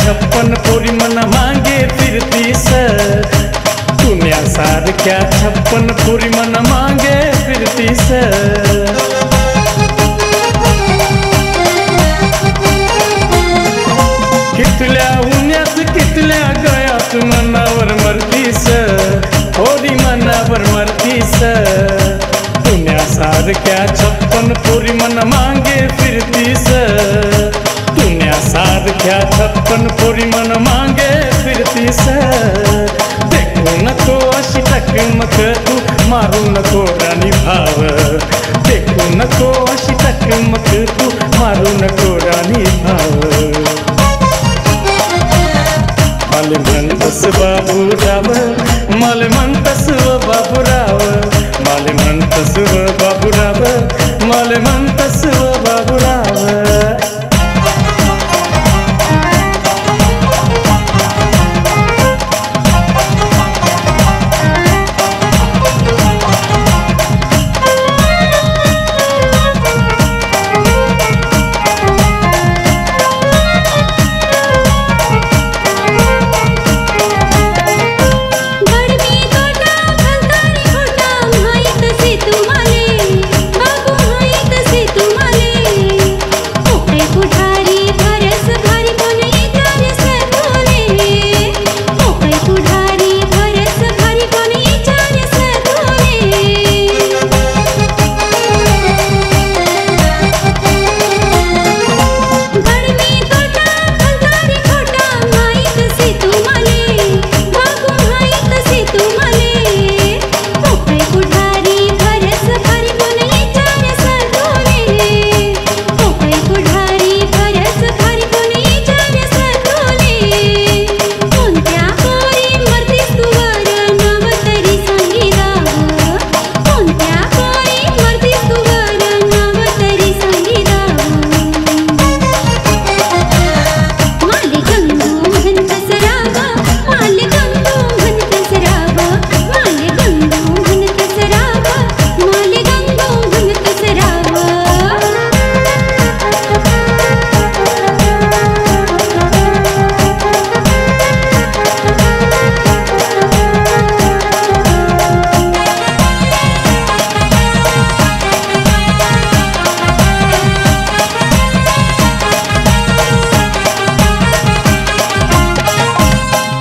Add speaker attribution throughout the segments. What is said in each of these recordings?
Speaker 1: छप्पन पोरी मन मागे फिरतीस पुण्यासारख्या 56 पोरी मन मागे फिरतीस कितल्या उन्यात कितल्या गयात मनावर मरतीस पोरी मनावर मरतीस पुण्यासारख्या 56 पोरी मन मागे फिरतीस पुण्यासारख्या 56 पोरी मन मागे फिरतीस देखू नको अशी टकमक तू मारू नको राणी भाव देखू नको अशी टकमक तू मारू नको राणी भाव माले म्हणतस बाबूराव माले म्हणतस व बाबूराव माले म्हणतस व बाबूराव माले म्हणतस व बाबूराव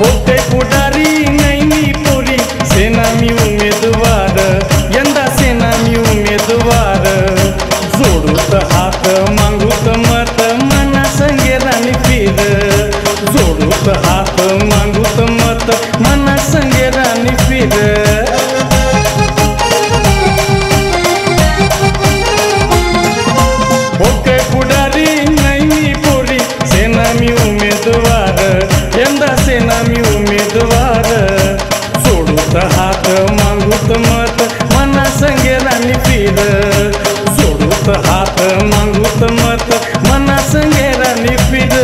Speaker 1: होते पुढारी नाही मी पोरी सेना मी उमेदवार यंदा सेना मी उमेदवार जोडूत हात मागूत मत मना संगे राणी फिर जोडूत हात मागूत मत मना संगे राणी फिर होते पुढारी नाही मी पोरी सेना मी उमेदवार यंदा सेना मी उमेदवार जोडूत हात मागूत मत मना संगे राणी फिर जोडूत हात मागूत मत मना संगे राणी फिर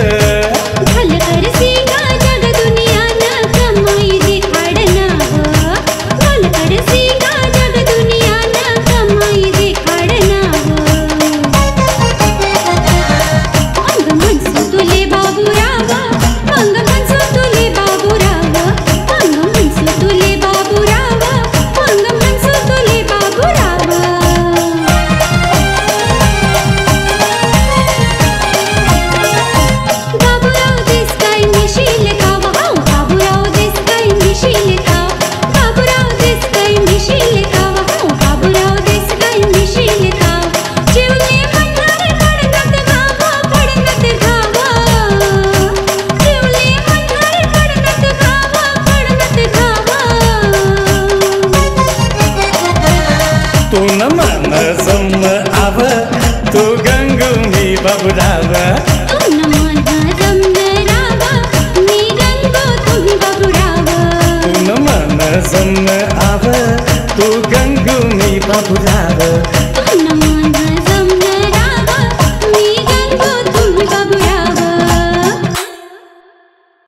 Speaker 1: तू न मन सम आव तू गंगू मी बाबूराव
Speaker 2: तू न मन समराव मी गंगू तुम्ही बाबूराव
Speaker 1: तू न मन सम आव तू गंगू मी बाबूराव